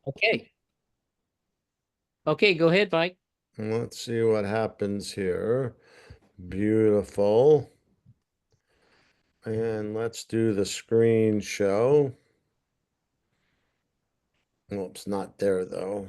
Okay. Okay, go ahead, Mike. Let's see what happens here. Beautiful. And let's do the screen show. Oops, not there though.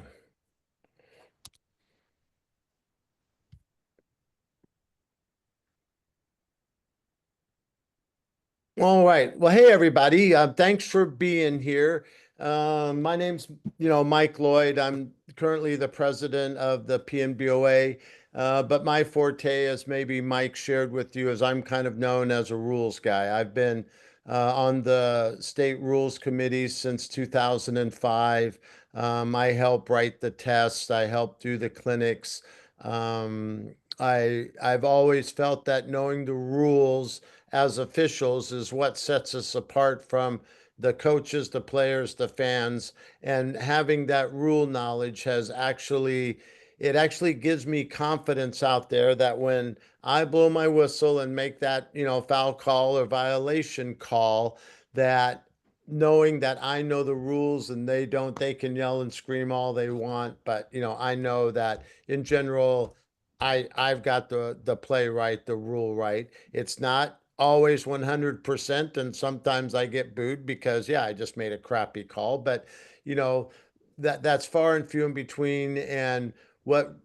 All right. Well, hey everybody. Thanks for being here. My name's, Mike Lloyd. I'm currently the president of the PNBOA, but my forte, as maybe Mike shared with you, is I'm kind of known as a rules guy. I've been on the state rules committee since 2005. I help write the tests. I help do the clinics. I've always felt that knowing the rules as officials is what sets us apart from the coaches, the players, the fans, and having that rule knowledge it actually gives me confidence out there that when I blow my whistle and make that, foul call or violation call, that knowing that I know the rules and they don't, they can yell and scream all they want, but I know that in general I've got the play right, the rule right. It's not always 100%, and sometimes I get booed because yeah, I just made a crappy call, but you know that's far and few in between. And what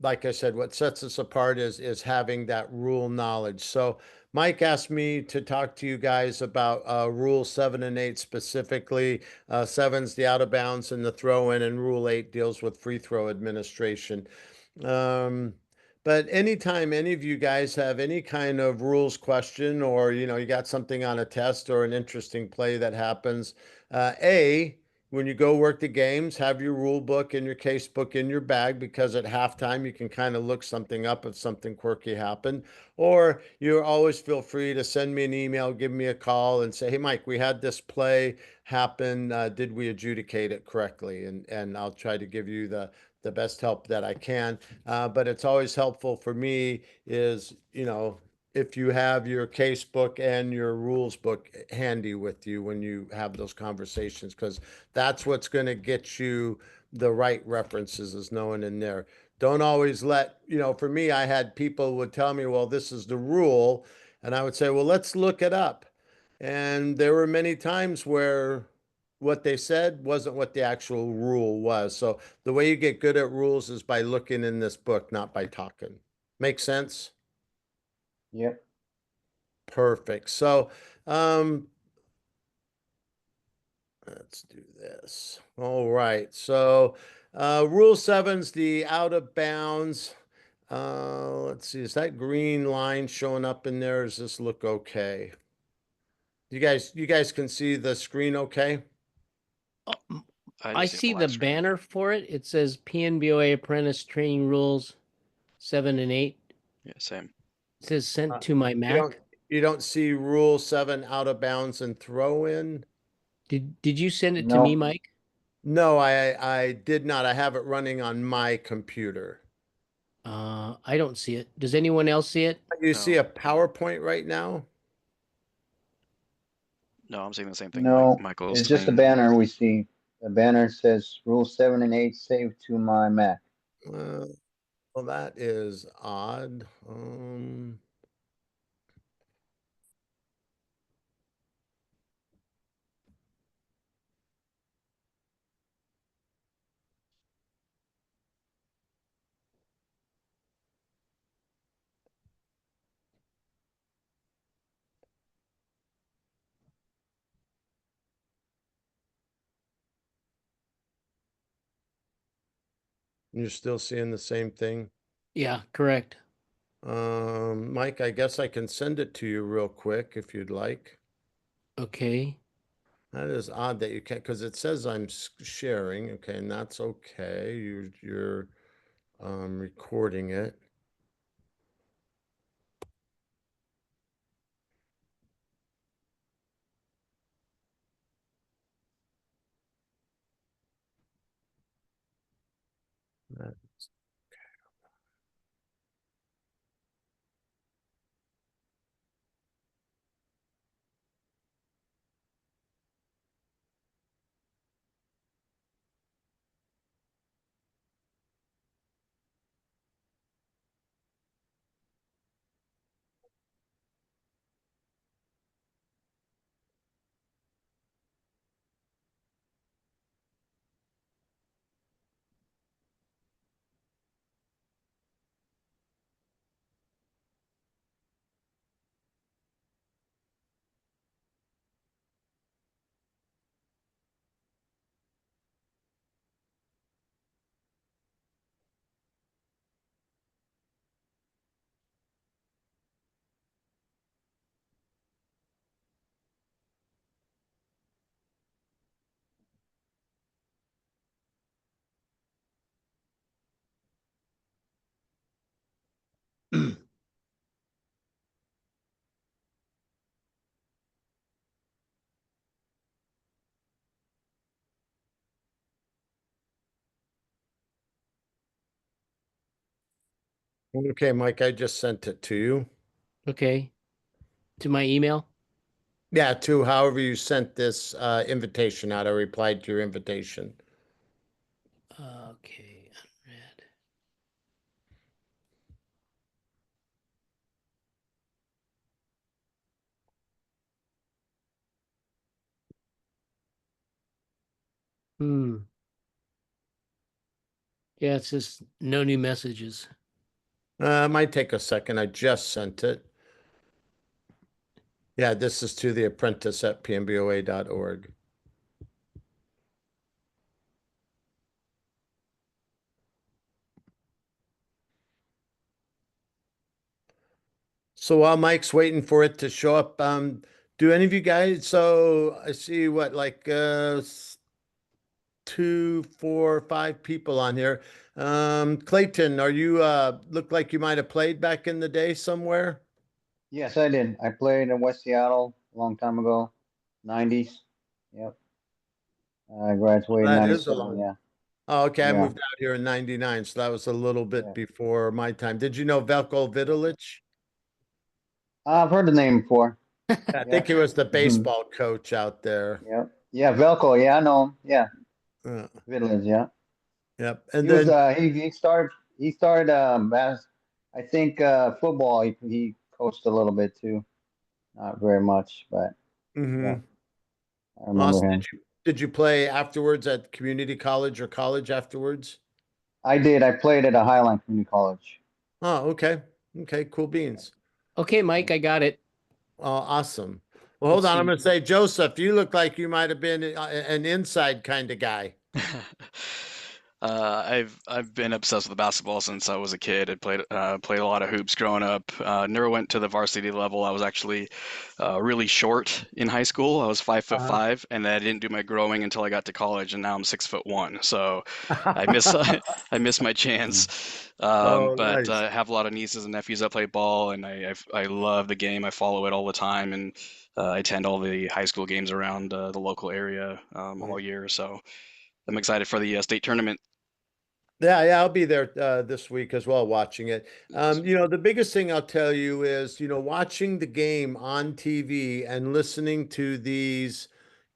like I said, what sets us apart is having that rule knowledge. So Mike asked me to talk to you guys about Rule 7 and 8 specifically. Seven's the out of bounds and the throw in, and Rule 8 deals with free throw administration. Um, but anytime any of you guys have any kind of rules question, or you got something on a test or an interesting play that happens, when you go work the games, have your rule book and your case book in your bag, because at halftime you can kind of look something up if something quirky happened. Or you always feel free to send me an email, give me a call, and say, "Hey, Mike, we had this play happen. Did we adjudicate it correctly?" And I'll try to give you the best help that I can. But it's always helpful for me is, if you have your case book and your rules book handy with you when you have those conversations, because that's what's going to get you the right references, is knowing in there. Don't always for me, I had people would tell me, well, this is the rule. And I would say, well, let's look it up. And there were many times where what they said wasn't what the actual rule was. So the way you get good at rules is by looking in this book, not by talking. Make sense? Yep. Perfect. So, um, let's do this. All right. So, Rule 7's the out of bounds. Let's see. Is that green line showing up in there? Does this look okay? You guys can see the screen okay? Oh, I I just see a see black the screen. banner for it. It says PNBOA Apprentice Training Rules 7 and 8. Yeah, same. It says sent Uh, to my You don't Mac. you don't see Rule 7 out of bounds and throw in? Did you send it to me, No, Mike? No, I did not. I have it running on my computer. I don't see it. Does anyone else see it? You see No, a PowerPoint right now? no, I'm saying the same thing no, Michael's it's just a saying. banner we see. The banner says Rule 7 and 8 saved to my Mac. Uh, well, that is odd. You're still seeing the same thing? Yeah, correct. Mike, I guess I can send it to you real quick if you'd like. Okay. That is odd that you can't, because it says I'm sharing. Okay, and that's okay. You're recording it. Okay, Mike, I just sent it to you. Okay. To my email. Yeah, to however you sent this invitation out. I replied to your invitation. Okay. Unread. Hmm. Yeah, it says no new messages. Might take a second. I just sent it. Yeah, this is to the apprentice at pnboa.org. So while Mike's waiting for it to show up, do any of you guys, so I see what, like 2, 4, 5 people on here. Clayton, are you look like you might have played back in the day somewhere? Yes, I did. I played in West Seattle a long time ago, 90s. Yep. I graduated in That is a 97. long. Yeah. Oh, okay. I Yeah. moved out here in 99, so that was a little bit Yeah. before my time. Did you know Veljko Vidulic? I've heard the name before. I think Yeah. he was the Mhm. baseball coach out there. Yep. Yeah. Velcro. Yeah, I know him. Yeah. Uh, Village. Yeah. yep. And He was. then He started. He started. I think football. He coached a little bit too. Not very much, but yeah, mhm. I remember Austin, him. did you play afterwards at community college or college afterwards? I did. I played at a Highline Community College. Oh, okay. Okay, cool beans. Okay, Mike, I got it. Oh, awesome. Well, hold Let's on. I'm see. going to say, Joseph, you look like you might have been an inside kind of guy. I've been obsessed with basketball since I was a kid. I played a lot of hoops growing up. Never went to the varsity level. I was actually really short in high school. I was 5'5", and I didn't do my growing until I got to college, and now I'm 6'1". So I miss I miss my chance. Oh, But nice. I have a lot of nieces and nephews that play ball, and I love the game. I follow it all the time, and I attend all the high school games around the local area all year. So I'm excited for the state tournament. Yeah, I'll be there this week as well, watching it. Nice. The biggest thing I'll tell you is, watching the game on TV and listening to these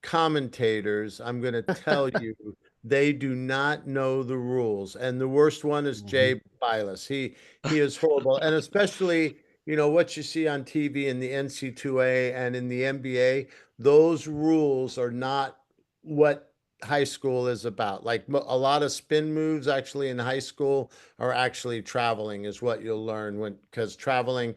commentators, I'm going to tell you, they do not know the rules. And the worst one is Mhm. Jay Bilas. He is horrible. And especially, what you see on TV in the NC2A and in the NBA, those rules are not what high school is about. Like a lot of spin moves actually in high school are actually traveling is what you'll learn because traveling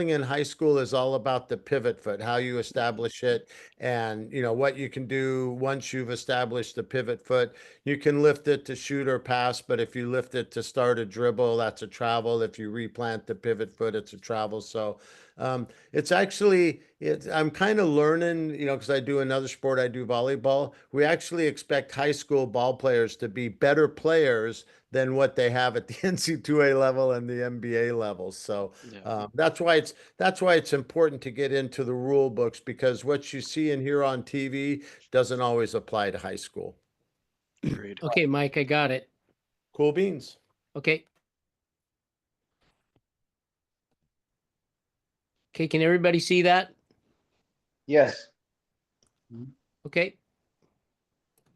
in high school is all about the pivot foot, how you establish it, and what you can do once you've established the pivot foot. You can lift it to shoot or pass, but if you lift it to start a dribble, that's a travel. If you replant the pivot foot, it's a travel. So it's actually I'm kind of learning, because I do another sport, I do volleyball. We actually expect high school ball players to be better players than what they have at the NC2A level and the NBA level. So Yeah, that's why it's important to get into the rule books, because what you see and hear on TV doesn't always apply to high school. agreed. Okay, Mike, I got it. Cool beans. Okay. Okay, can everybody see that? Yes. Okay.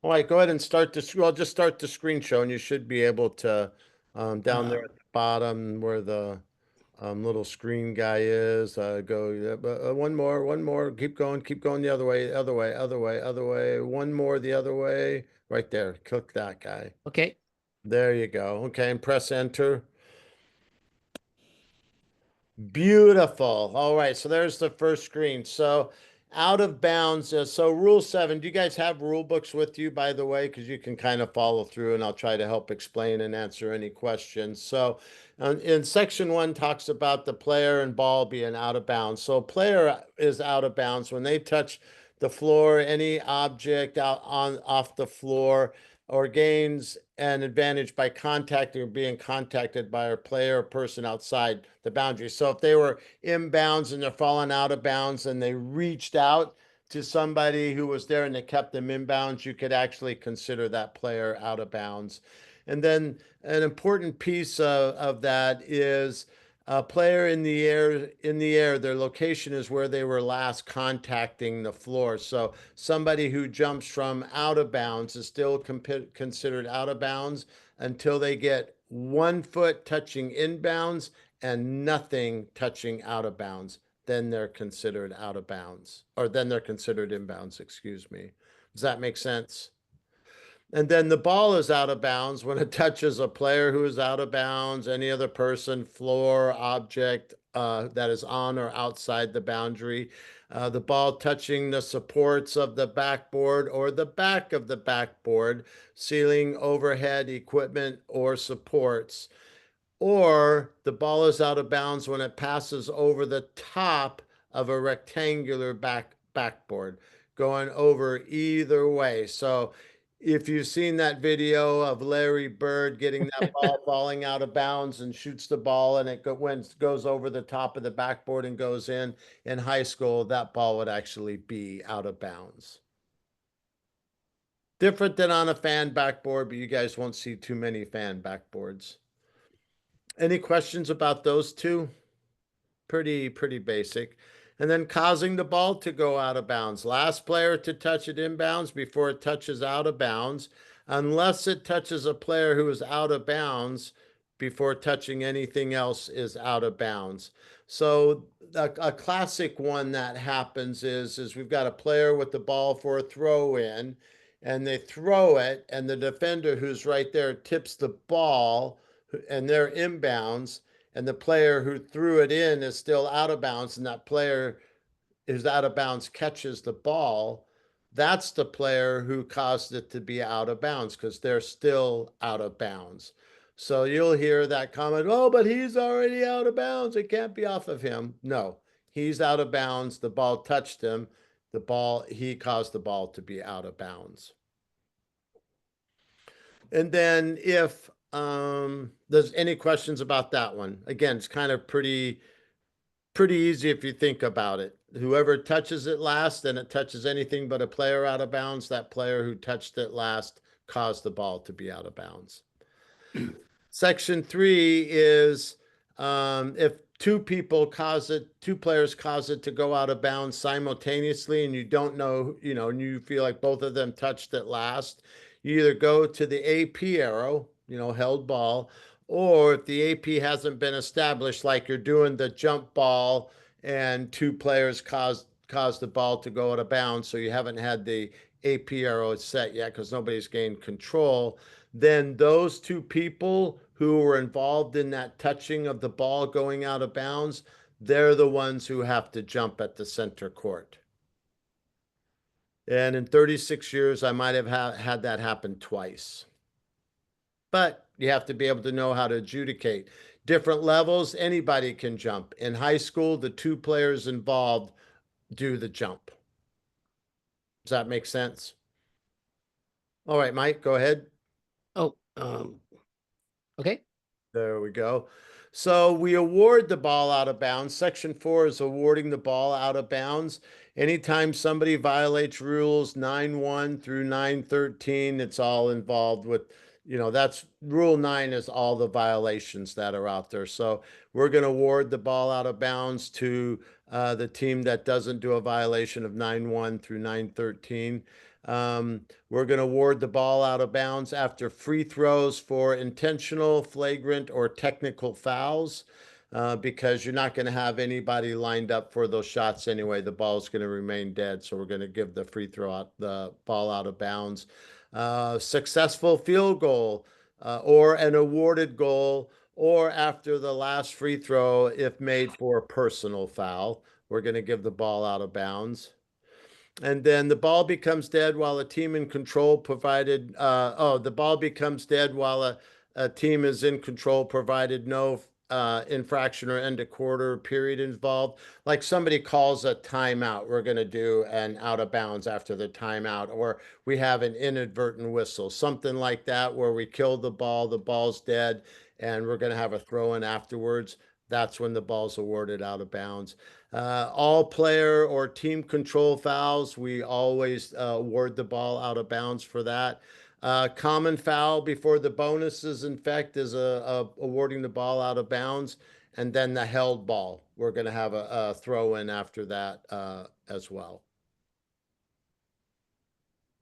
All right, go ahead and start the. Well, just start the screen show, and you should be able to down there at the bottom where the little screen guy is. Go one more. Keep going the other way, other way, other way, other way. One more the other way. Right there. Click that guy. Okay. There you go. Okay, and press enter. Beautiful. All right, so there's the first screen. So out of bounds. So rule 7, do you guys have rule books with you, by the way? Because you can kind of follow through and I'll try to help explain and answer any questions. So in section 1 talks about the player and ball being out of bounds. So player is out of bounds when they touch the floor, any object out on off the floor or gains an advantage by contacting or being contacted by a player or person outside the boundary. So if they were inbounds and they're falling out of bounds and they reached out to somebody who was there and they kept them inbounds, you could actually consider that player out of bounds. And then an important piece of that is a player in the air, their location is where they were last contacting the floor. So somebody who jumps from out of bounds is still considered out of bounds until they get 1 foot touching inbounds and nothing touching out of bounds. Then they're considered out of bounds, or then they're considered inbounds, excuse me. Does that make sense? And then the ball is out of bounds when it touches a player who is out of bounds, any other person, floor, object that is on or outside the boundary. The ball touching the supports of the backboard or the back of the backboard, ceiling, overhead equipment, or supports. Or the ball is out of bounds when it passes over the top of a rectangular backboard, going over either way. So if you've seen that video of Larry Bird getting that ball falling out of bounds and shoots the ball and it goes over the top of the backboard and goes in high school, that ball would actually be out of bounds. Different than on a fan backboard, but you guys won't see too many fan backboards. Any questions about those two? Pretty basic. And then causing the ball to go out of bounds. Last player to touch it inbounds before it touches out of bounds, unless it touches a player who is out of bounds before touching anything else is out of bounds. So a classic one that happens is we've got a player with the ball for a throw in, and they throw it, and the defender who's right there tips the ball, and they're inbounds, and the player who threw it in is still out of bounds, and that player who's out of bounds catches the ball, that's the player who caused it to be out of bounds because they're still out of bounds. So you'll hear that comment, oh, but he's already out of bounds. It can't be off of him. No, he's out of bounds. The ball touched him. He caused the ball to be out of bounds. And then if there's any questions about that one, again, it's kind of pretty easy if you think about it. Whoever touches it last and it touches anything but a player out of bounds, that player who touched it last caused the ball to be out of bounds. Section 3 is if two players cause it to go out of bounds simultaneously and you don't know, and you feel like both of them touched it last, you either go to the AP arrow, held ball, or if the AP hasn't been established, like you're doing the jump ball and two players caused the ball to go out of bounds, so you haven't had the AP arrow set yet because nobody's gained control, then those two people who were involved in that touching of the ball going out of bounds, they're the ones who have to jump at the center court. And in 36 years, I might have had that happen twice. But you have to be able to know how to adjudicate. Different levels, anybody can jump. In high school, the two players involved do the jump. Does that make sense? All right, Mike, go ahead. Oh, okay. There we go. So we award the ball out of bounds. Section 4 is awarding the ball out of bounds. Anytime somebody violates rules 9.1 through 9.13, it's all involved with, that's rule 9 is all the violations that are out there. So we're going to award the ball out of bounds to the team that doesn't do a violation of 9.1 through 9.13. We're going to award the ball out of bounds after free throws for intentional, flagrant, or technical fouls, because you're not going to have anybody lined up for those shots anyway. The ball is going to remain dead, so we're going to give the the ball out of bounds. Successful field goal or an awarded goal, or after the last free throw, if made for a personal foul, we're going to give the ball out of bounds. And then the ball becomes dead while a team in control the ball becomes dead while a team is in control, provided no infraction or end of quarter period involved. Like somebody calls a timeout, we're going to do an out of bounds after the timeout, or we have an inadvertent whistle, something like that, where we kill the ball's dead, and we're going to have a throw in afterwards. That's when the ball's awarded out of bounds. All player or team control fouls, we always award the ball out of bounds for that. Common foul before the bonuses, in fact, is awarding the ball out of bounds. And then the held ball, we're going to have a throw in after that as well.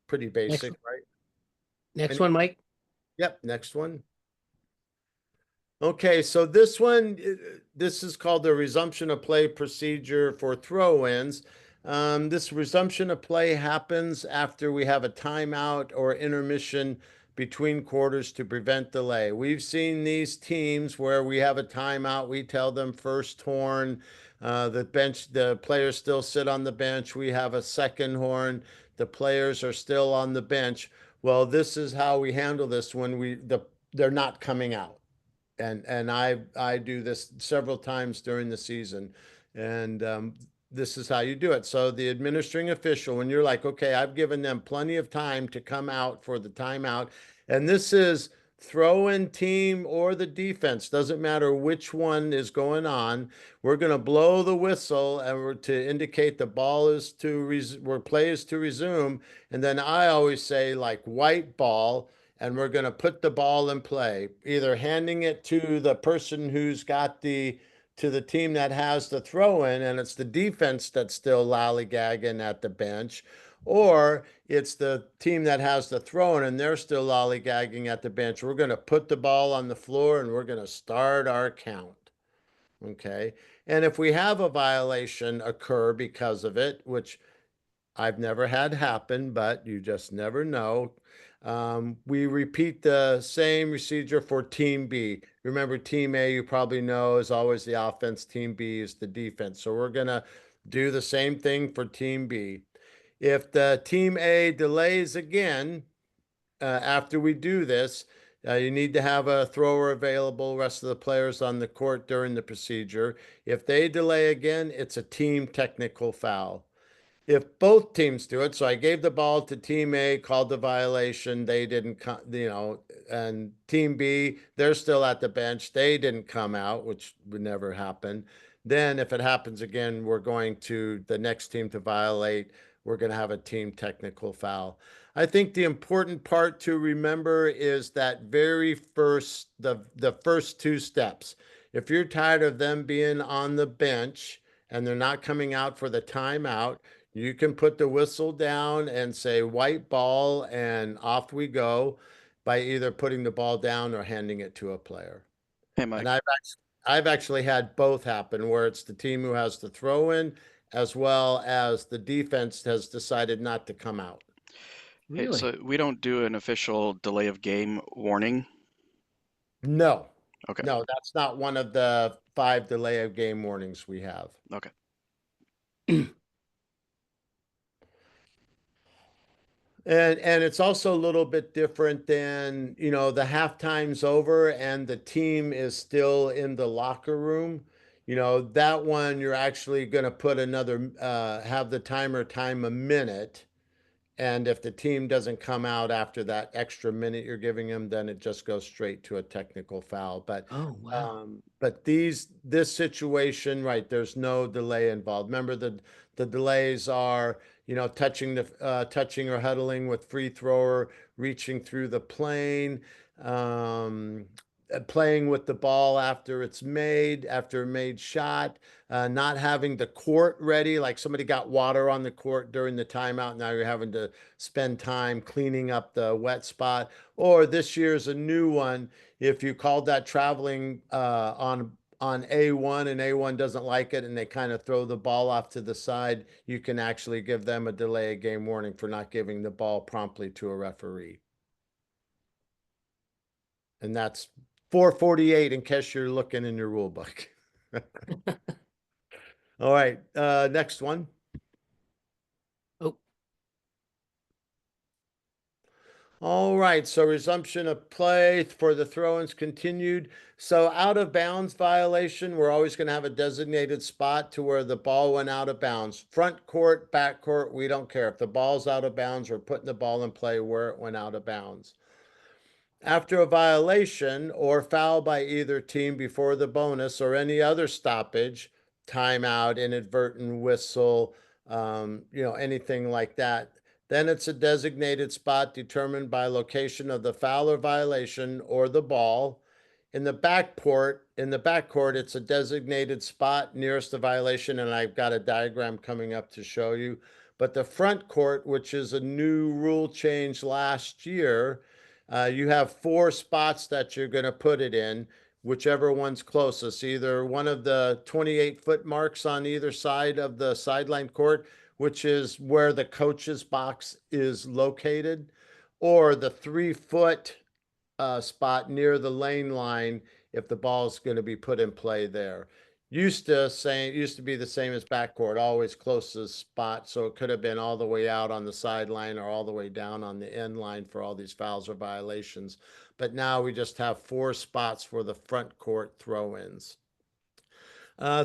Pretty basic, right? Next Any- one, Mike. Yep, next one. Okay, so this one, this is called the resumption of play procedure for throw-ins. This resumption of play happens after we have a timeout or intermission between quarters to prevent delay. We've seen these teams where we have a timeout, we tell them first horn, the players still sit on the bench. We have a second horn, the players are still on the bench. Well, this is how we handle this when they're not coming out. And I do this several times during the season, and this is how you do it. So the administering official, when you're like, okay, I've given them plenty of time to come out for the timeout, and this is throw-in team or the defense, doesn't matter which one is going on. We're going to blow the whistle and we're to indicate the ball is where play is to resume. And then I always say like white ball, and we're going to put the ball in play, either handing it to the person who's got to the team that has the throw in, and it's the defense that's still lollygagging at the bench, or it's the team that has the throw in and they're still lollygagging at the bench. We're going to put the ball on the floor and we're going to start our count. Okay. And if we have a violation occur because of it, which I've never had happen, but you just never know. We repeat the same procedure for Team B. Remember, Team A, you probably know, is always the offense. Team B is the defense. So we're going to do the same thing for Team B. If the Team A delays again, after we do this, you need to have a thrower available, rest of the players on the court during the procedure. If they delay again, it's a team technical foul. If both teams do it, so I gave the ball to team A, called the violation, they didn't come, and team B, they're still at the bench, they didn't come out, which would never happen. Then if it happens again, we're going to the next team to violate, we're going to have a team technical foul. I think the important part to remember is that very first, the first two steps. If you're tired of them being on the bench and they're not coming out for the timeout, you can put the whistle down and say white ball, and off we go by either putting the ball down or handing it to a player. Hey, Mike. And I've actually had both happen, where it's the team who has the throw in as well as the defense has decided not to come out. Hey, Really? so we don't do an official delay of game warning. No, Okay. no, that's not one of the 5 delay of game warnings we have. Okay. And it's also a little bit different than, the halftime's over and the team is still in the locker room. That one you're actually going to put another, have the timer time a minute. And if the team doesn't come out after that extra minute you're giving them, then it just goes straight to a technical foul. But Oh, wow. but this situation, right? There's no delay involved. Remember the delays are touching or huddling with free thrower, reaching through the plane, playing with the ball after a made shot, not having the court ready, like somebody got water on the court during the timeout. Now you're having to spend time cleaning up the wet spot. Or this year's a new one. If you called that traveling on A1 and A1 doesn't like it and they kind of throw the ball off to the side, you can actually give them a delay of game warning for not giving the ball promptly to a referee. And that's 448 in case you're looking in your rule book. All right, next one. Oh, All right, so resumption of play for the throw-ins continued. So out of bounds violation, we're always going to have a designated spot to where the ball went out of bounds. Front court, back court, we don't care. If the ball's out of bounds, we're putting the ball in play where it went out of bounds. After a violation or foul by either team before the bonus or any other stoppage, timeout, inadvertent whistle, anything like that, then it's a designated spot determined by location of the foul or violation or the ball. In the backcourt, it's a designated spot nearest the violation, and I've got a diagram coming up to show you. But the front court, which is a new rule change last year, you have 4 spots that you're going to put it in, whichever one's closest, either one of the 28-foot marks on either side of the sideline court, which is where the coach's box is located, or the 3-foot spot near the lane line if the ball is going to be put in play there. Used to be the same as backcourt, always closest spot. So it could have been all the way out on the sideline or all the way down on the end line for all these fouls or violations. But now we just have 4 spots for the front court throw-ins.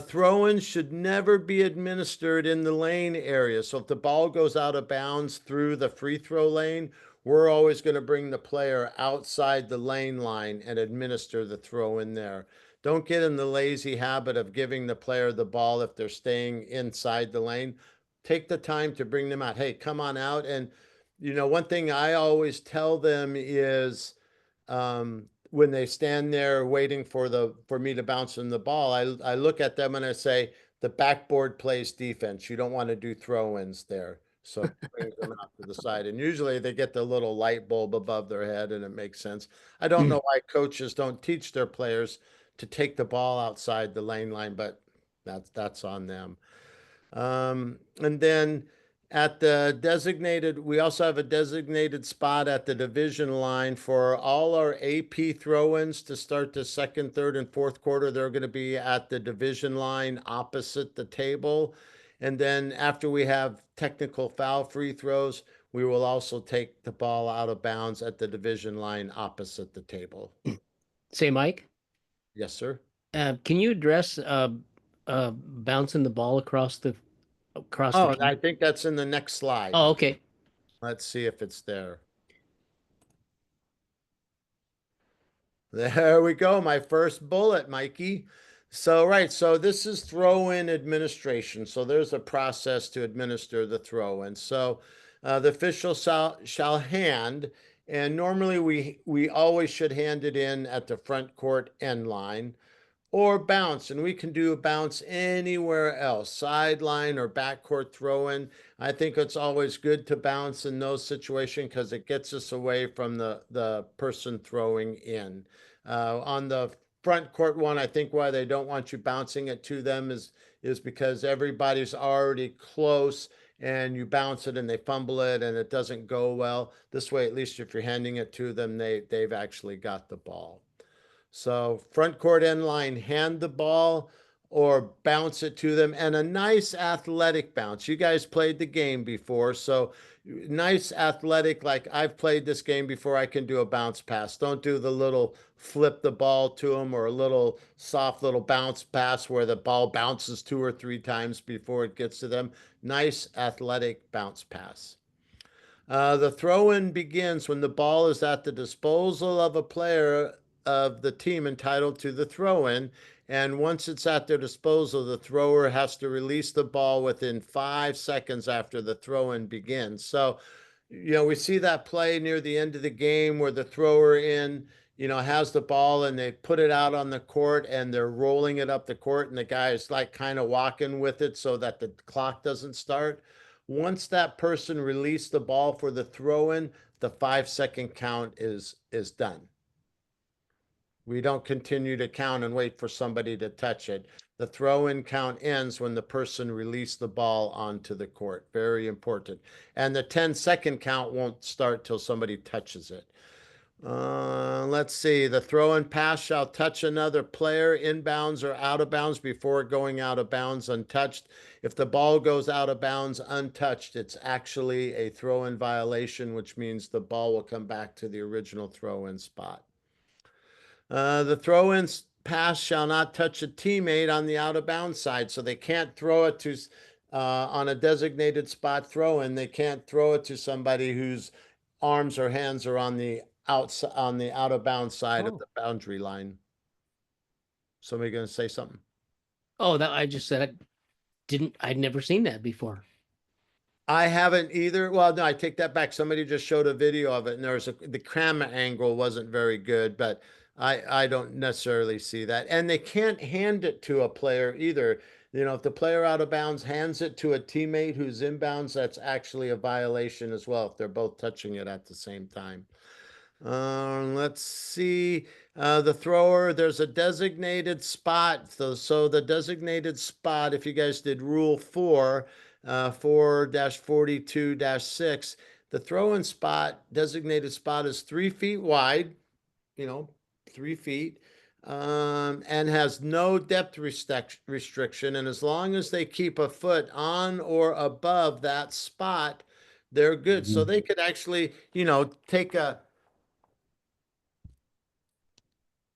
Throw-ins should never be administered in the lane area. So if the ball goes out of bounds through the free throw lane, we're always going to bring the player outside the lane line and administer the throw in there. Don't get in the lazy habit of giving the player the ball if they're staying inside the lane. Take the time to bring them out. Hey, come on out. And, one thing I always tell them is when they stand there waiting for me to bounce them the ball, I look at them and I say, the backboard plays defense. You don't want to do throw-ins there. So it brings them out to the side. And usually they get the little light bulb above their head and it makes sense. I don't know why coaches don't teach their players to take the ball outside the lane line, but that's on them. And then we also have a designated spot at the division line for all our AP throw-ins to start the second, third, and fourth quarter. They're going to be at the division line opposite the table. And then after we have technical foul free throws, we will also take the ball out of bounds at the division line opposite the table. Say, Mike, Yes, sir. can you address bouncing the ball across the Oh, I think that's in the next slide. Oh, okay. Let's see if it's there. There we go. My first bullet, Mikey. So this is throw-in administration. So there's a process to administer the throw-in. So the official shall hand, and normally we always should hand it in at the front court end line, or bounce, and we can do a bounce anywhere else, sideline or backcourt throw-in. I think it's always good to bounce in those situations because it gets us away from the person throwing in. On the front court one, I think why they don't want you bouncing it to them is because everybody's already close and you bounce it and they fumble it and it doesn't go well. This way, at least if you're handing it to them, they've actually got the ball. So front court end line, hand the ball or bounce it to them, and a nice athletic bounce. You guys played the game before, so nice athletic, like I've played this game before, I can do a bounce pass. Don't do the little flip the ball to them or a little soft little bounce pass where the ball bounces 2 or 3 times before it gets to them. Nice athletic bounce pass. The throw-in begins when the ball is at the disposal of a player of the team entitled to the throw-in, and once it's at their disposal, the thrower has to release the ball within 5 seconds after the throw-in begins. So, we see that play near the end of the game where the thrower has the ball and they put it out on the court and they're rolling it up the court and the guy is like kind of walking with it so that the clock doesn't start. Once that person released the ball for the throw-in, the 5-second count is done. We don't continue to count and wait for somebody to touch it. The throw-in count ends when the person released the ball onto the court. Very important. And the 10-second count won't start till somebody touches it. Let's see. The throw and pass shall touch another player inbounds or out of bounds before going out of bounds untouched. If the ball goes out of bounds untouched, it's actually a throw in violation, which means the ball will come back to the original throw in spot. The throw in pass shall not touch a teammate on the out of bounds side. So they can't throw it to, on a designated spot throw in, they can't throw it to somebody whose arms or hands are on the outside, on the out of bounds side of Oh. the boundary line. Somebody going to say something? Oh, that I just said I'd never seen that before. I haven't either. Well, no, I take that back. Somebody just showed a video of it, and the camera angle wasn't very good, but I don't necessarily see that. And they can't hand it to a player either. You know, if the player out of bounds hands it to a teammate who's inbounds, that's actually a violation as well if they're both touching it at the same time. Let's see. The thrower, there's a designated spot. So the designated spot, if you guys did rule 4-42-6, the throw-in spot, designated spot is 3 feet wide, 3 feet, and has no depth restriction. And as long as they keep a foot on or above that spot, they're good. So they could actually,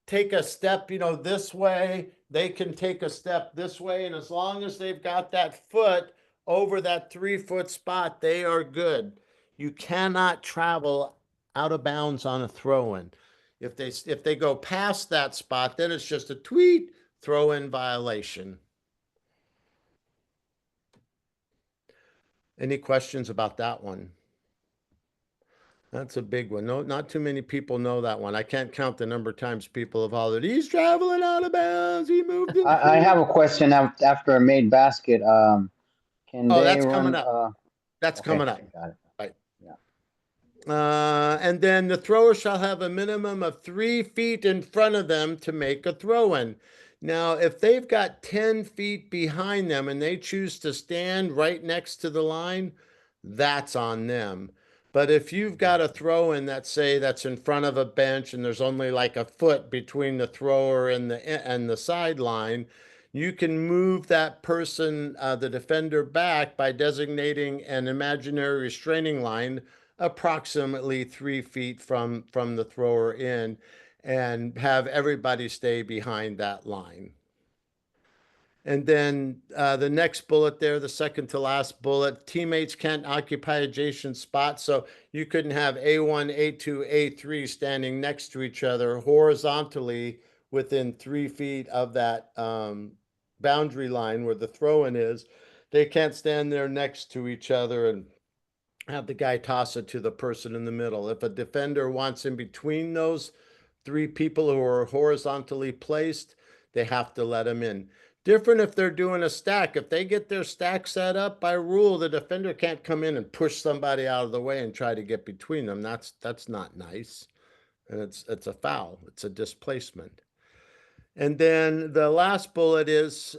take a step, this way, they can take a step this way. And as long as they've got that foot over that 3-foot spot, they are good. You cannot travel out of bounds on a throw-in. If they go past that spot, then it's just a tweet throw-in violation. Any questions about that one? That's a big one. No, not too many people know that one. I can't count the number of times people have hollered, he's traveling out of bounds. He moved it. I have a question after a made basket. Can Oh, they that's run? coming up. That's Okay, coming up. got it. Right. Yeah. And then the thrower shall have a minimum of 3 feet in front of them to make a throw-in. Now, if they've got 10 feet behind them and they choose to stand right next to the line, that's on them. But if you've got a throw-in that's in front of a bench and there's only like a foot between the thrower and the sideline, you can move that person, the defender, back by designating an imaginary restraining line approximately 3 feet from the thrower in, and have everybody stay behind that line. And then the next bullet there, the second to last bullet, teammates can't occupy adjacent spots. So you couldn't have A1, A2, A3 standing next to each other horizontally within 3 feet of that boundary line where the throw-in is. They can't stand there next to each other and have the guy toss it to the person in the middle. If a defender wants in between those 3 people who are horizontally placed, they have to let them in. Different if they're doing a stack. If they get their stack set up by rule, the defender can't come in and push somebody out of the way and try to get between them. That's not nice. And it's a foul. It's a displacement. And then the last bullet is,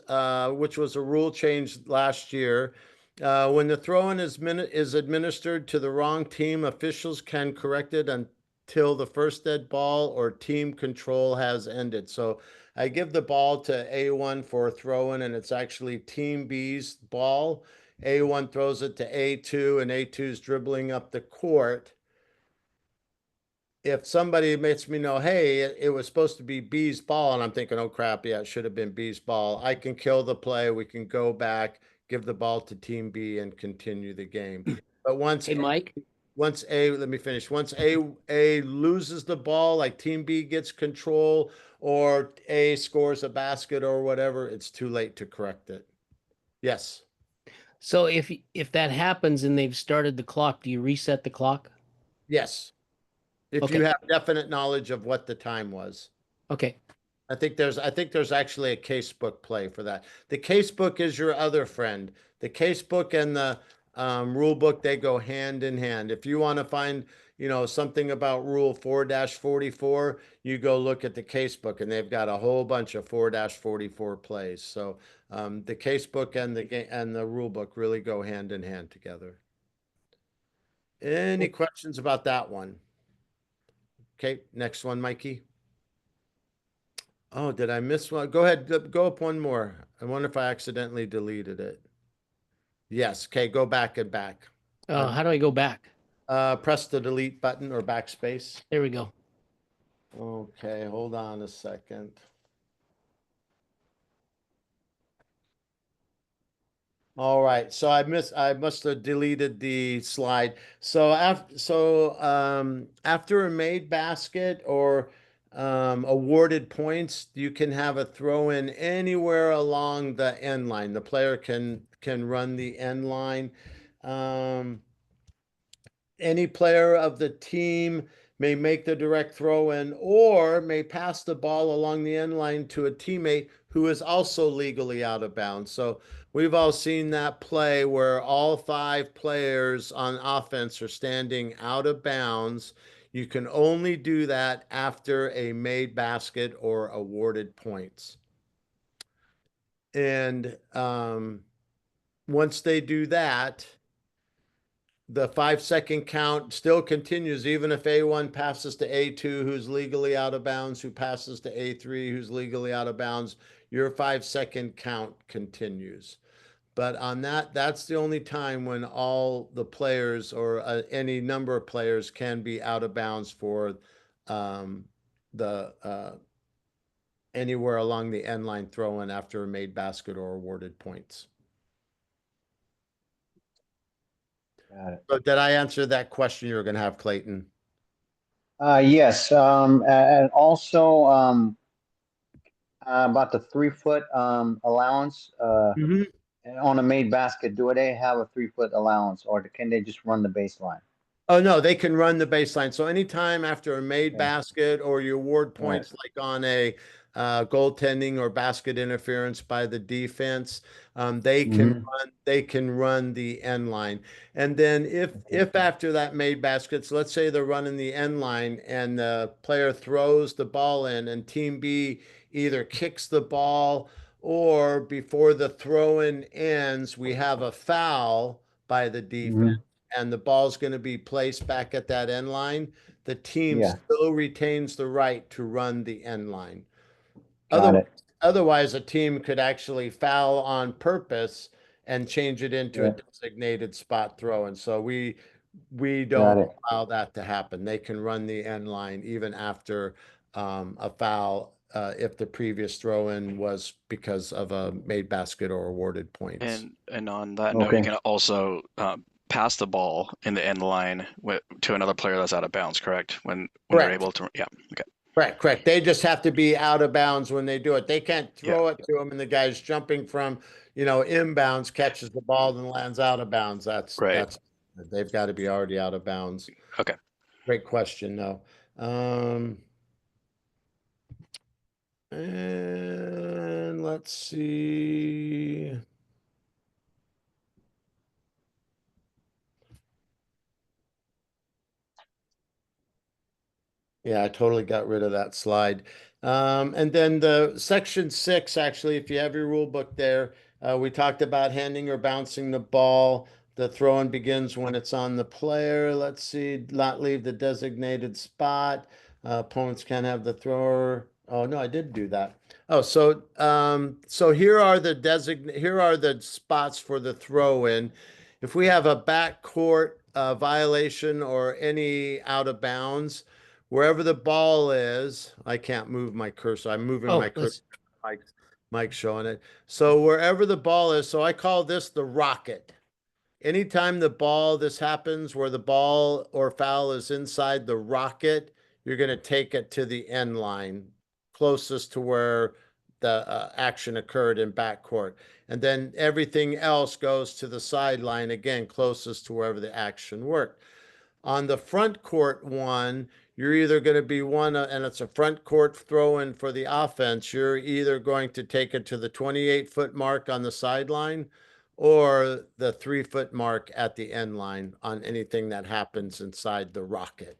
which was a rule change last year. When the throw-in is administered to the wrong team, officials can correct it until the first dead ball or team control has ended. So I give the ball to A1 for a throw-in, and it's actually Team B's ball. A1 throws it to A2, and A2 is dribbling up the court. If somebody makes me know, hey, it was supposed to be B's ball, and I'm thinking, oh crap, yeah, it should have been B's ball, I can kill the play. We can go back, give the ball to Team B, and continue the game. But Hey, Mike. let me finish. Once A loses the ball, like Team B gets control, or A scores a basket or whatever, it's too late to correct it. Yes. So if that happens and they've started the clock, do you reset the clock? Yes. If Okay. you have definite knowledge of what the time was. Okay. I think there's actually a casebook play for that. The casebook is your other friend. The casebook and the rule book, they go hand in hand. If you want to find, something about rule 4-44, you go look at the casebook, and they've got a whole bunch of 4-44 plays. So the casebook and the rule book really go hand in hand together. Any questions about that one? Okay, next one, Mikey. Oh, did I miss one? Go ahead, go up one more. I wonder if I accidentally deleted it. Yes, okay, go back and back. How do I go back? Press the delete button or backspace. There we go. Okay, hold on a second. All right, so I must have deleted the slide. So after a made basket or awarded points, you can have a throw in anywhere along the end line. The player can run the end line. Any player of the team may make the direct throw in or may pass the ball along the end line to a teammate who is also legally out of bounds. So we've all seen that play where all 5 players on offense are standing out of bounds. You can only do that after a made basket or awarded points. And once they do that, the 5-second count still continues, even if A1 passes to A2, who's legally out of bounds, who passes to A3, who's legally out of bounds, your 5-second count continues. But on that's the only time when all the players or any number of players can be out of bounds for anywhere along the end line throw in after a made basket or awarded points. Got it. So did I answer that question you're going to have, Clayton? Yes, and also about the 3-foot allowance on a made basket. Do they have a 3-foot allowance, or can they just run the baseline? Oh, no, they can run the baseline. So anytime after a made basket or you award points like on a goaltending or basket interference by the defense, they can run the end line. And then if after that made baskets, let's say they're running the end line and the player throws the ball in and team B either kicks the ball or before the throw-in ends, we have a foul by the defense. And the ball's going to be placed back at that end line, the team still retains the right to run the end line. Otherwise, a team could actually foul on purpose and change it into a designated spot throw. And so we don't allow that to happen. They can run the end line even after a foul if the previous throw-in was because of a made basket or awarded points. And on that note, you can also pass the ball in the end line to another player that's out of bounds, correct? When they're able to, okay. Correct. They just have to be out of bounds when they do it. They can't throw it to them and the guy's jumping from, inbounds, catches the ball and lands out of bounds. That's they've got to be already out of bounds. Okay. Great question, though. And let's see. Yeah, I totally got rid of that slide. And then the section 6, actually, if you have your rule book there, we talked about handing or bouncing the ball. The throw-in begins when it's on the player. Let's see, not leave the designated spot. Opponents can't have the thrower. Oh, no, I did do that. Oh, so here are the spots for the throw-in. If we have a backcourt violation or any out of bounds, wherever the ball is, I can't move my cursor. I'm moving my cursor. Mike's showing it. So wherever the ball is, so I call this the rocket. Anytime this happens where the ball or foul is inside the rocket, you're going to take it to the end line, closest to where the action occurred in backcourt. And then everything else goes to the sideline, again, closest to wherever the action worked. On the front court one, you're either going to be and it's a front court throw-in for the offense. You're either going to take it to the 28-foot mark on the sideline or the 3-foot mark at the end line on anything that happens inside the rocket.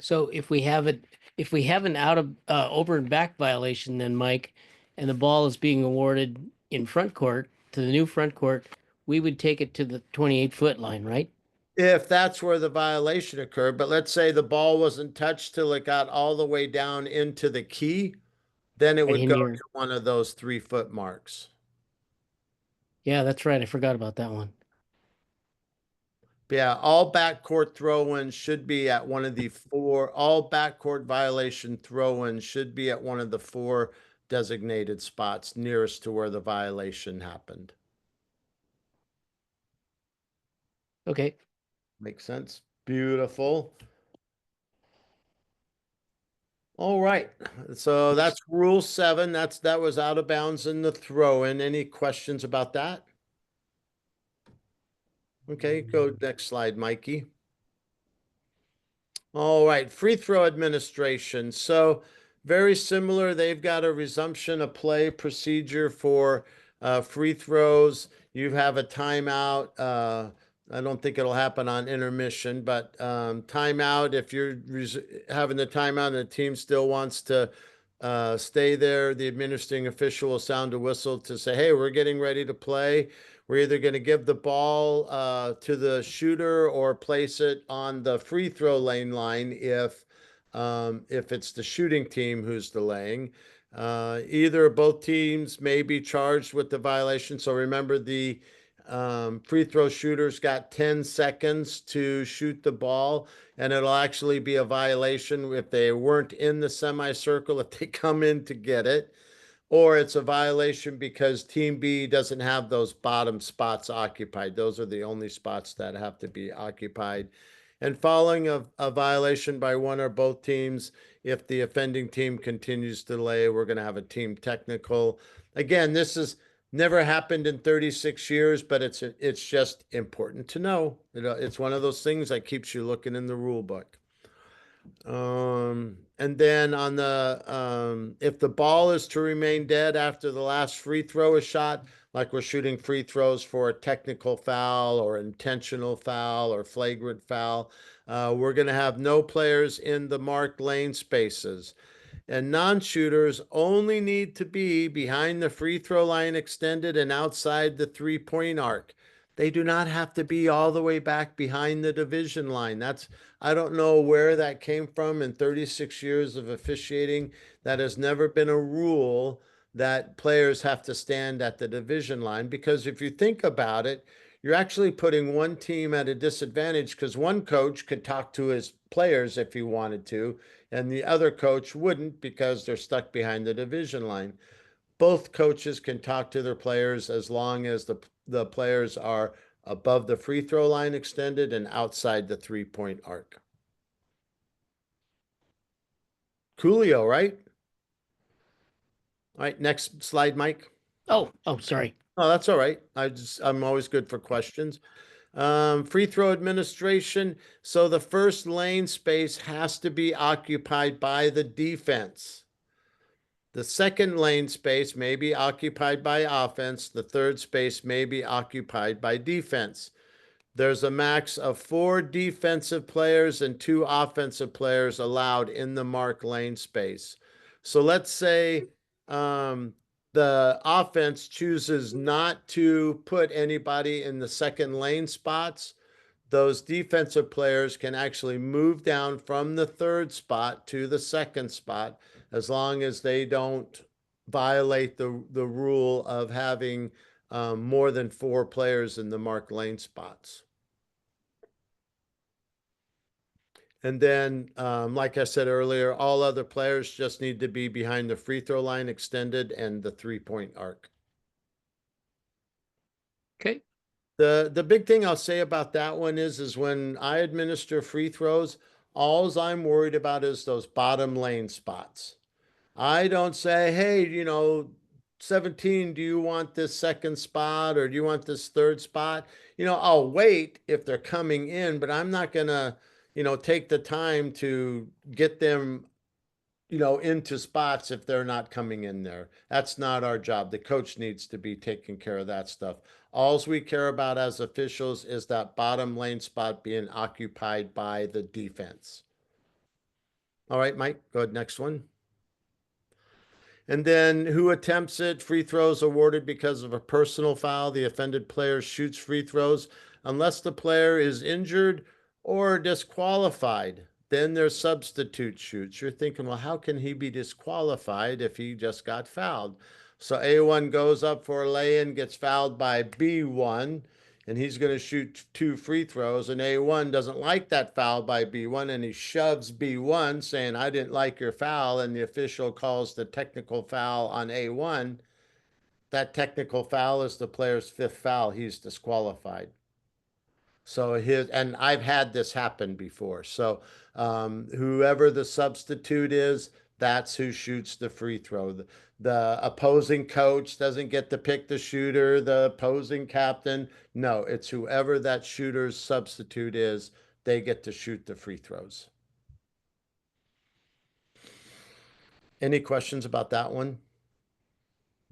So if we have an out of over and back violation, then Mike, and the ball is being awarded in front court to the new front court, we would take it to the 28-foot line, right? if that's where the violation occurred, but let's say the ball wasn't touched till it got all the way down into the key, then it Right would in go here. to one of those 3-foot marks. Yeah, that's right. I forgot about that one. Yeah, all backcourt throw-ins should be at one of the four, all backcourt violation throw-ins should be at one of the 4 designated spots nearest to where the violation happened. Okay. Makes sense? Beautiful. All right. So that's rule 7. That was out of bounds in the throw-in. Any questions about that? Okay, go next slide, Mikey. All right, free throw administration. So very similar. They've got a resumption of play procedure for free throws. You have a timeout. I don't think it'll happen on intermission, but timeout. If you're having the timeout and the team still wants to stay there, the administrating official will sound a whistle to say, "Hey, we're getting ready to play." We're either going to give the ball to the shooter or place it on the free throw lane line if it's the shooting team who's delaying. Either or both teams may be charged with the violation. So remember, the free throw shooters got 10 seconds to shoot the ball, and it'll actually be a violation if they weren't in the semicircle, if they come in to get it. Or it's a violation because Team B doesn't have those bottom spots occupied. Those are the only spots that have to be occupied. And following a violation by one or both teams, if the offending team continues to delay, we're going to have a team technical. Again, this has never happened in 36 years, but it's just important to know. It's one of those things that keeps you looking in the rule book. And then on the if the ball is to remain dead after the last free throw is shot, like we're shooting free throws for a technical foul or intentional foul or flagrant foul, we're going to have no players in the marked lane spaces. And non-shooters only need to be behind the free throw line extended and outside the 3-point arc. They do not have to be all the way back behind the division line. I don't know where that came from in 36 years of officiating. That has never been a rule that players have to stand at the division line, because if you think about it, you're actually putting one team at a disadvantage because one coach could talk to his players if he wanted to, and the other coach wouldn't because they're stuck behind the division line. Both coaches can talk to their players as long as the players are above the free throw line extended and outside the 3-point arc. Coolio, right? All right, next slide, Mike. Oh, sorry. Oh, that's all right. I'm always good for questions. Free throw administration. So the first lane space has to be occupied by the defense. The second lane space may be occupied by offense. The third space may be occupied by defense. There's a max of 4 defensive players and 2 offensive players allowed in the marked lane space. So let's say the offense chooses not to put anybody in the second lane spots. Those defensive players can actually move down from the third spot to the second spot, as long as they don't violate the rule of having more than 4 players in the marked lane spots. And then, like I said earlier, all other players just need to be behind the free throw line extended and the 3-point arc. Okay. The big thing I'll say about that one is when I administer free throws, all I'm worried about is those bottom lane spots. I don't say, hey, 17, do you want this second spot or do you want this third spot? I'll wait if they're coming in, but I'm not going to, take the time to get them, into spots if they're not coming in there. That's not our job. The coach needs to be taking care of that stuff. All we care about as officials is that bottom lane spot being occupied by the defense. All right, Mike, go ahead, next one. And then who attempts it? Free throws awarded because of a personal foul. The offended player shoots free throws. unless the player is injured or disqualified. Then there's substitute shoots. You're thinking, well, how can he be disqualified if he just got fouled? So A1 goes up for a lay-in, gets fouled by B1, and he's going to shoot 2 free throws. And A1 doesn't like that foul by B1, and he shoves B1, saying, I didn't like your foul. And the official calls the technical foul on A1. That technical foul is the player's 5th foul. He's disqualified. So and I've had this happen before. So whoever the substitute is, that's who shoots the free throw. The opposing coach doesn't get to pick the shooter, the opposing captain. No, it's whoever that shooter's substitute is, they get to shoot the free throws. Any questions about that one?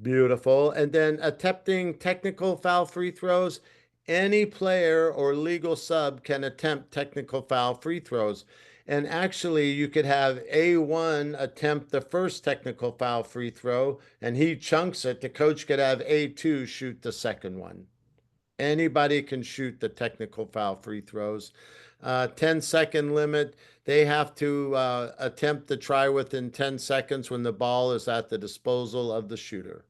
Beautiful. And then attempting technical foul free throws. Any player or legal sub can attempt technical foul free throws. And actually, you could have A1 attempt the first technical foul free throw, and he chunks it. The coach could have A2 shoot the second one. Anybody can shoot the technical foul free throws. 10-second limit. They have to attempt the try within 10 seconds when the ball is at the disposal of the shooter.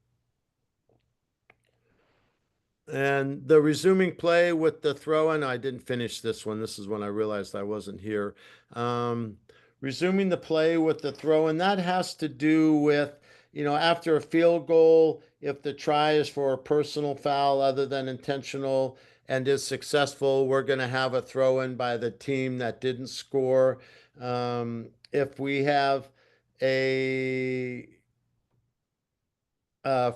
And the resuming play with the throw-in, I didn't finish this one. This is when I realized I wasn't here. Resuming the play with the throw-in, that has to do with, after a field goal, if the try is for a personal foul other than intentional and is successful, we're going to have a throw-in by the team that didn't score. If we have a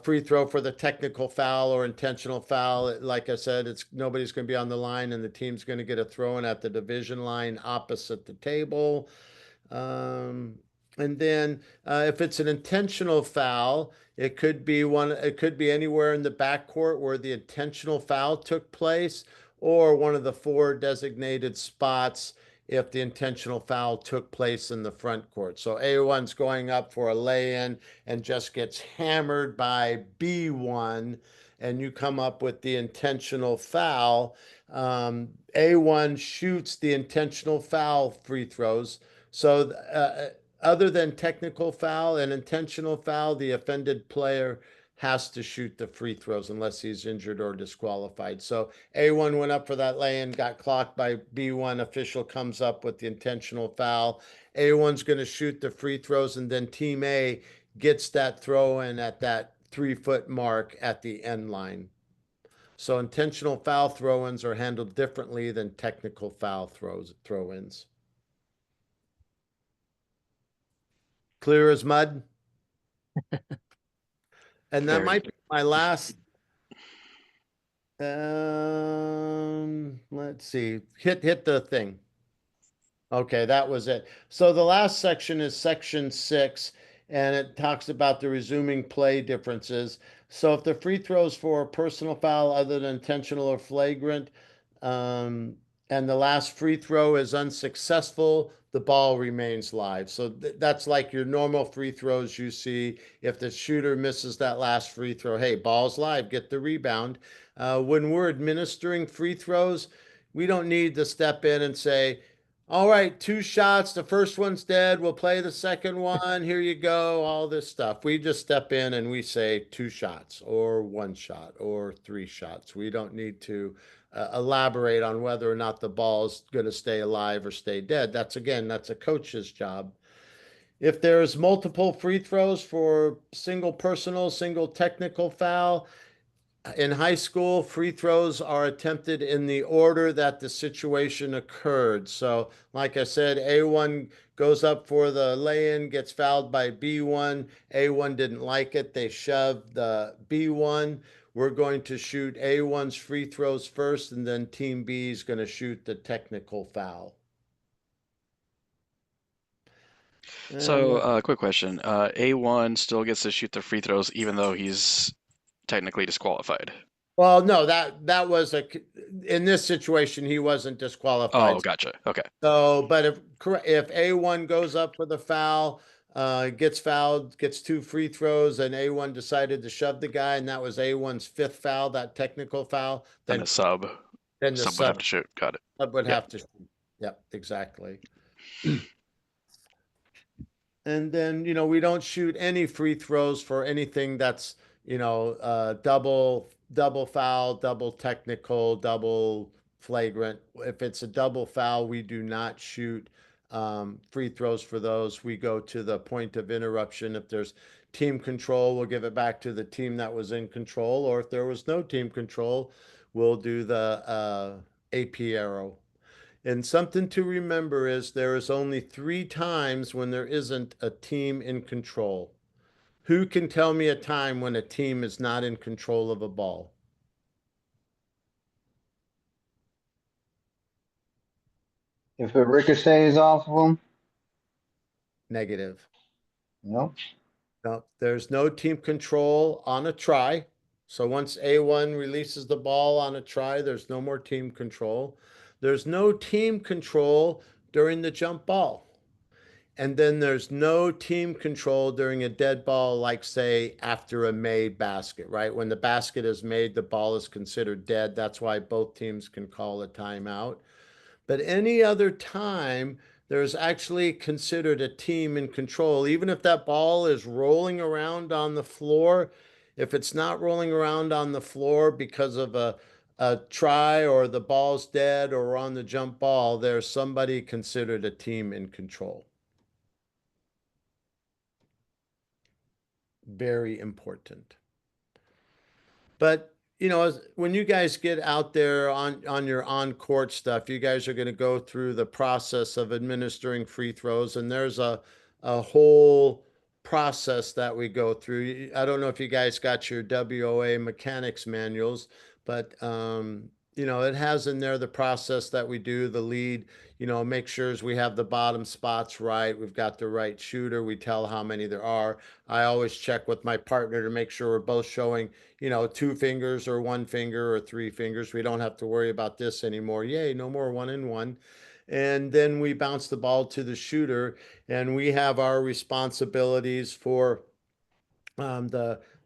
free throw for the technical foul or intentional foul, like I said, nobody's going to be on the line, and the team's going to get a throw-in at the division line opposite the table. And then if it's an intentional foul, it could be anywhere in the backcourt where the intentional foul took place, or one of the 4 designated spots if the intentional foul took place in the front court. So A1's going up for a lay-in and just gets hammered by B1, and you come up with the intentional foul. A1 shoots the intentional foul free throws. So other than technical foul and intentional foul, the offended player has to shoot the free throws unless he's injured or disqualified. So A1 went up for that lay-in, got clocked by B1. Official comes up with the intentional foul. A1's going to shoot the free throws, and then Team A gets that throw-in at that 3-foot mark at the end line. So intentional foul throw-ins are handled differently than technical foul throw-ins. Clear as mud? And that Very might be my last. Let's see. Hit the thing. Okay, that was it. So the last section is section 6, and it talks about the resuming play differences. So if the free throws for a personal foul other than intentional or flagrant, and the last free throw is unsuccessful, the ball remains live. So that's like your normal free throws you see. If the shooter misses that last free throw, hey, ball's live, get the rebound. When we're administering free throws, we don't need to step in and say, all right, 2 shots, the first one's dead, we'll play the second one, here you go, all this stuff. We just step in and we say 2 shots or 1 shot or 3 shots. We don't need to elaborate on whether or not the ball is going to stay alive or stay dead. That's a coach's job. If there's multiple free throws for single personal, single technical foul, in high school, free throws are attempted in the order that the situation occurred. So, like I said, A1 goes up for the lay-in, gets fouled by B1. A1 didn't like it. They shoved the B1. We're going to shoot A1's free throws first, and then Team B is going to shoot the technical foul. So, quick question. A1 still gets to shoot the free throws even though he's technically disqualified. Well, no, that was in this situation, he wasn't disqualified. Oh, gotcha. Okay. So, but if A1 goes up for the foul, gets fouled, gets 2 free throws, and A1 decided to shove the guy, and that was A1's 5th foul, that technical foul, Then then a sub. Then the Sub would have sub to shoot. Got it. sub would Yep. have to, yep, exactly. And then, we don't shoot any free throws for anything that's, double foul, double technical, double flagrant. If it's a double foul, we do not shoot free throws for those. We go to the point of interruption. If there's team control, we'll give it back to the team that was in control. Or if there was no team control, we'll do the AP arrow. And something to remember is there is only 3 times when there isn't a team in control. Who can tell me a time when a team is not in control of a ball? If it ricochets off of them, Negative. no. No, there's no team control on a try. So once A1 releases the ball on a try, there's no more team control. There's no team control during the jump ball. And then there's no team control during a dead ball, like say after a made basket, right? When the basket is made, the ball is considered dead. That's why both teams can call a timeout. But any other time, there's actually considered a team in control. Even if that ball is rolling around on the floor, if it's not rolling around on the floor because of a try or the ball's dead or on the jump ball, there's somebody considered a team in control. Very important. But when you guys get out there on your on-court stuff, you guys are going to go through the process of administering free throws, and there's a whole process that we go through. I don't know if you guys got your WOA mechanics manuals, but it has in there the process that we do, the lead, make sure we have the bottom spots right. We've got the right shooter. We tell how many there are. I always check with my partner to make sure we're both showing 2 fingers or 1 finger or 3 fingers. We don't have to worry about this anymore. Yay, no more 1 and 1. And then we bounce the ball to the shooter, and we have our responsibilities for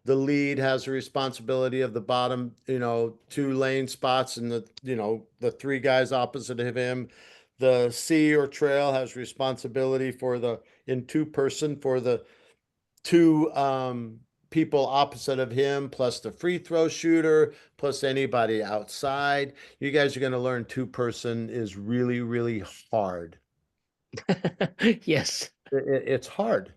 the lead has a responsibility of the bottom, 2 lane spots and the 3 guys opposite of him. The C or trail has responsibility for in 2-person for the 2 people opposite of him, plus the free throw shooter, plus anybody outside. You guys are going to learn 2-person is really, really hard. Yes. It's hard.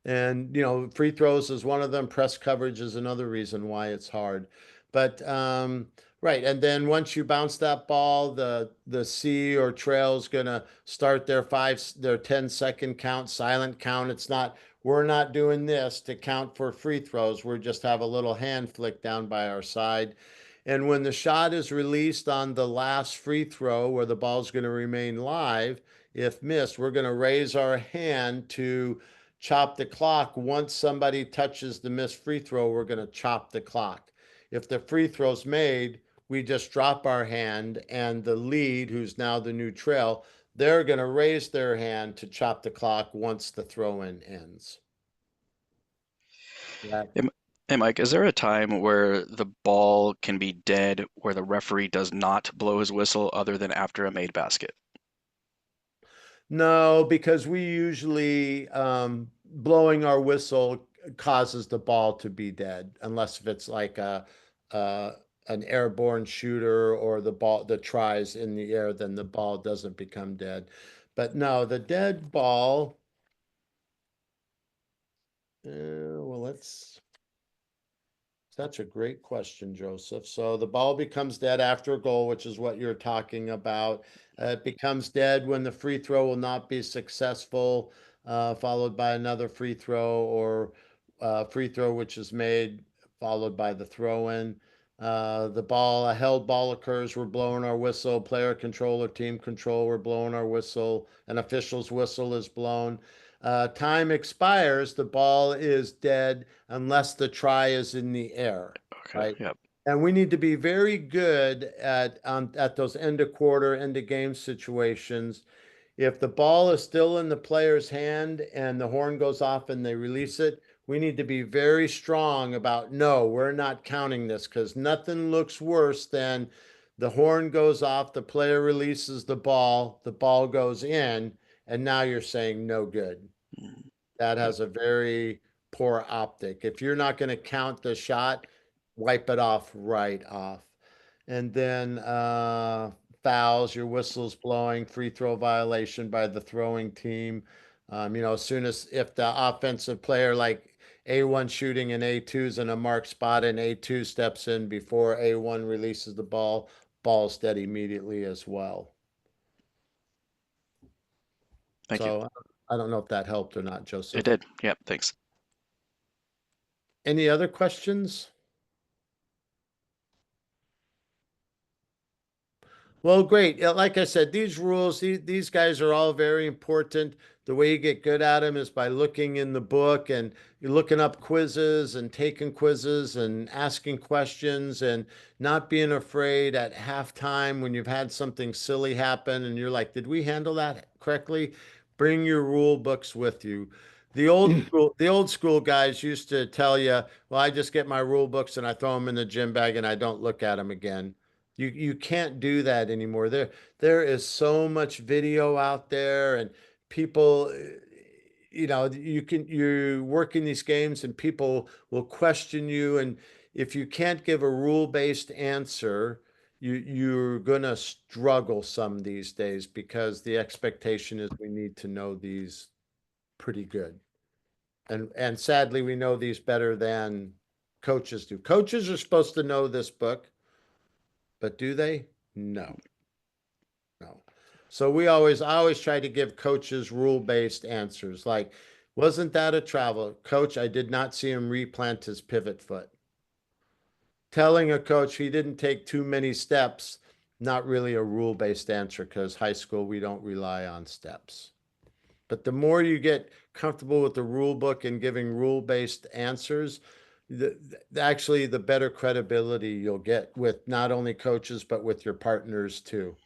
And, free throws is one of them. Press coverage is another reason why it's hard. But, right. And then once you bounce that ball, the C or trail is going to start their 10-second count, silent count. We're not doing this to count for free throws. We just have a little hand flick down by our side. And when the shot is released on the last free throw where the ball is going to remain live, if missed, we're going to raise our hand to chop the clock. Once somebody touches the missed free throw, we're going to chop the clock. If the free throw's made, we just drop our hand, and the lead, who's now the new trail, they're going to raise their hand to chop the clock once the throw-in ends. Hey, Mike, is there a time where the ball can be dead where the referee does not blow his whistle other than after a made basket? No, because we usually blowing our whistle causes the ball to be dead, unless if it's like an airborne shooter or the tries in the air, then the ball doesn't become dead. But no, the dead ball. Well, that's a great question, Joseph. So the ball becomes dead after a goal, which is what you're talking about. It becomes dead when the free throw will not be successful, followed by another free throw, or free throw which is made, followed by the throw-in. A held ball occurs, we're blowing our whistle. Player control or team control, we're blowing our whistle. An official's whistle is blown. Time expires, the ball is dead unless the try is in the air. Okay. Right? Yep. And we need to be very good at those end of quarter, end of game situations. If the ball is still in the player's hand and the horn goes off and they release it, we need to be very strong about, no, we're not counting this, because nothing looks worse than the horn goes off, the player releases the ball goes in, and now you're saying no good. That has a very poor optic. If you're not going to count the shot, wipe it off right off. And then fouls, your whistle's blowing, free throw violation by the throwing team. As soon as if the offensive player like A1 shooting and A2's in a marked spot and A2 steps in before A1 releases the ball's dead immediately as well. Thank you. So I don't know if that helped or not, Joseph. It did. Yep. Thanks. Any other questions? Well, great. Yeah, like I said, these rules, these guys are all very important. The way you get good at them is by looking in the book and you're looking up quizzes and taking quizzes and asking questions and not being afraid at halftime when you've had something silly happen and you're like, did we handle that correctly? Bring your rule books with you. The old school guys used to tell you, well, I just get my rule books and I throw them in the gym bag and I don't look at them again. You can't do that anymore. There is so much video out there and people, you're working these games and people will question you. And if you can't give a rule-based answer, you're gonna struggle some these days because the expectation is we need to know these pretty good. And sadly, we know these better than coaches do. Coaches are supposed to know this book. But do they? No. No. So I always try to give coaches rule-based answers. Like, wasn't that a travel? Coach, I did not see him replant his pivot foot. Telling a coach he didn't take too many steps, not really a rule-based answer because high school, we don't rely on steps. But the more you get comfortable with the rule book and giving rule-based answers, actually the better credibility you'll get with not only coaches but with your partners too.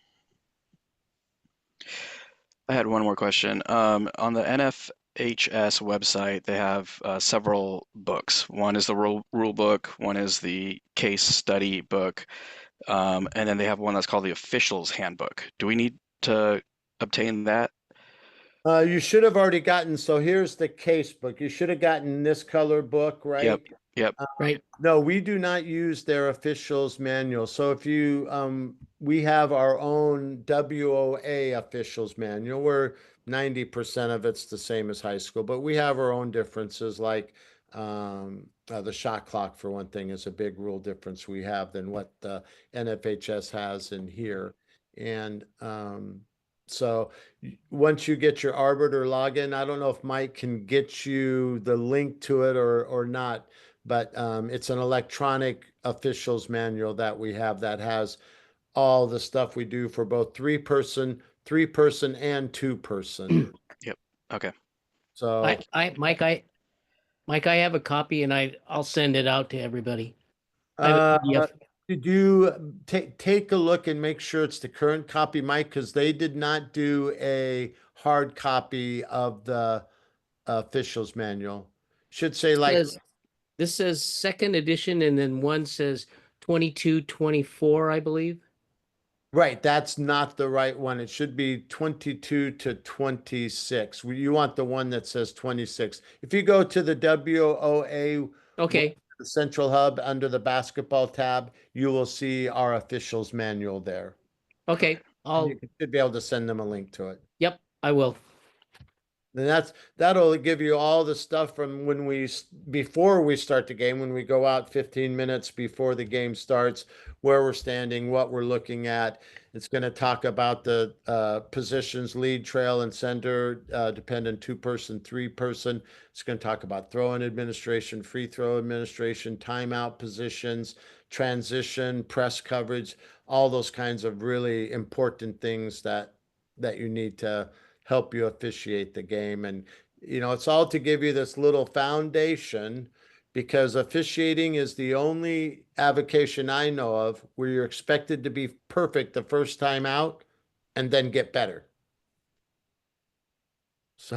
I had one more question. On the NFHS website, they have several books. One is the rule book, one is the case study book, and then they have one that's called the officials handbook. Do we need to obtain that? You should have already gotten, so here's the case book. You should have gotten this color book, right? Yep. Right. No, we do not use their officials manual. So if you, we have our own WOA officials manual where 90% of it's the same as high school, but we have our own differences like the shot clock for one thing is a big rule difference we have than what the NFHS has in here. And so once you get your Arbiter login, I don't know if Mike can get you the link to it or not, but it's an electronic officials manual that we have that has all the stuff we do for both three-person, and two-person. Yep. Okay. So Mike, I have a copy and I'll send it out to everybody. I have a PDF. did you take a look and make sure it's the current copy, Mike? Because they did not do a hard copy of the officials manual. Should say like This says second edition and then one says 22-24, I believe. right. That's not the right one. It should be 22 to 26. You want the one that says 26. If you go to the WOA, Okay. the central hub under the basketball tab, you will see our officials manual there. Okay. You should be able to send them a link to it. Yep, I will. And that'll give you all the stuff from before we start the game, when we go out 15 minutes before the game starts, where we're standing, what we're looking at. It's going to talk about the positions, lead, trail, and center, dependent two-person, three-person. It's going to talk about throw-in administration, free throw administration, timeout positions, transition, press coverage, all those kinds of really important things that you need to help you officiate the game. And, it's all to give you this little foundation, because officiating is the only avocation I know of where you're expected to be perfect the first time out and then get better. So,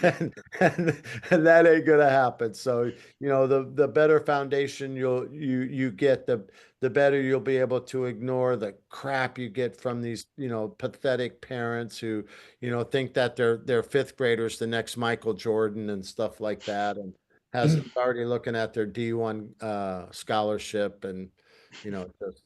and that ain't gonna happen. So, the better foundation you get, the better you'll be able to ignore the crap you get from these, pathetic parents who, think that they're fifth graders, the next Michael Jordan and stuff like that, and has already looking at their D1 scholarship, and just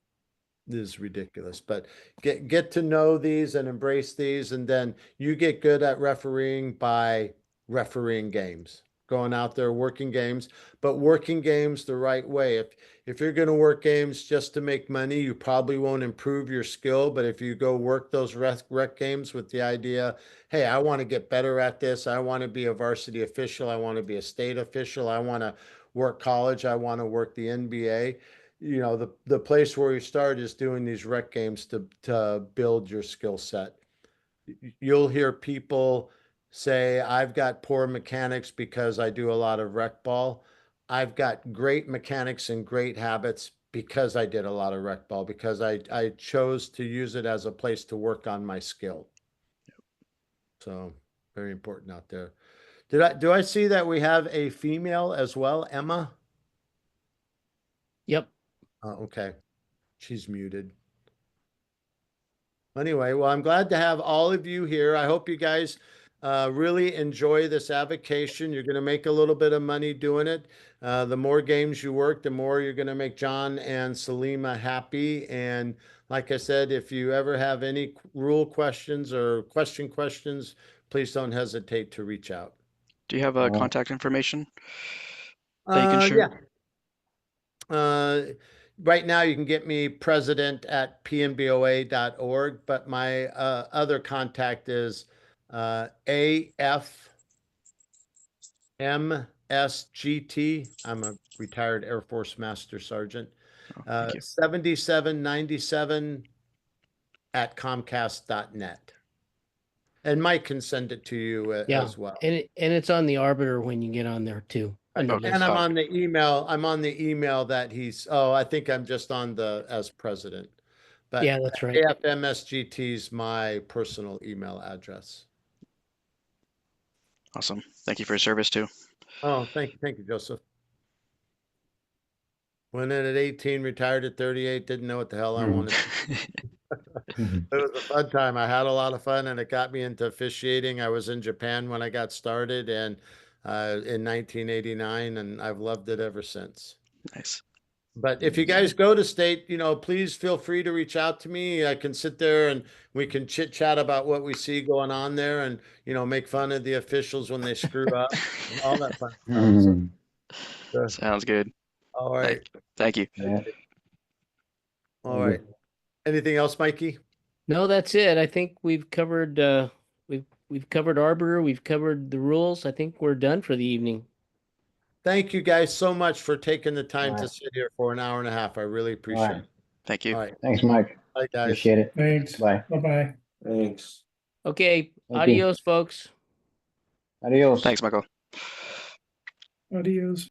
is ridiculous. But get to know these and embrace these, and then you get good at refereeing by refereeing games, going out there working games, but working games the right way. If you're going to work games just to make money, you probably won't improve your skill. But if you go work those rec games with the idea, hey, I want to get better at this, I want to be a varsity official, I want to be a state official, I want to work college, I want to work the NBA, the place where you start is doing these rec games to build your skill set. You'll hear people say, I've got poor mechanics because I do a lot of rec ball. I've got great mechanics and great habits because I did a lot of rec ball, because I chose to use it as a place to work on my skill. So very important out there. Do I see that we have a female as well, Emma? Yep. Okay. She's muted. Anyway, well, I'm glad to have all of you here. I hope you guys really enjoy this avocation. You're going to make a little bit of money doing it. The more games you work, the more you're going to make John and Salima happy. And like I said, if you ever have any rule questions or questions, please don't hesitate to reach out. Do you have All right. contact information that you can share? Yeah. Right now, you can get me president@pnboa.org, but my other contact is AFMSGT. I'm a retired Air Force Master Sergeant. Oh, thank you. 7797@comcast.net. And Mike can send it to you Yeah. as well. And it's on the Arbiter when you get on there too. under Okay. list. And I'm Oh. on the email. I'm on the email that I think I'm just on as president. But Yeah, that's right. AFMSGT is my personal email address. Awesome. Thank you for your service too. Oh, thank you, Joseph. Went in at 18, retired at 38, didn't know what the hell I wanted. It was a fun time. I had a lot of fun, and it got me into officiating. I was in Japan when I got started, and in 1989, and I've loved it ever since. Nice. But if you guys go to state, please feel free to reach out to me. I can sit there and we can chit chat about what we see going on there, and make fun of the officials when they screw up, and all that fun stuff. Sounds good. All right. Thank you. Yeah. All right. Anything else, Mikey? No, that's it. I think we've covered we've covered Arbiter, we've covered the rules. I think we're done for the evening. Thank you guys so much for taking the time All to right. sit here for an hour and a half. I really appreciate right. it. Thank you. All right. Thanks, Mike. Bye, guys. Appreciate it. Thanks. Bye. Bye-bye. Thanks. Okay, you. adios, folks. Adios. Thanks, Michael. Adios.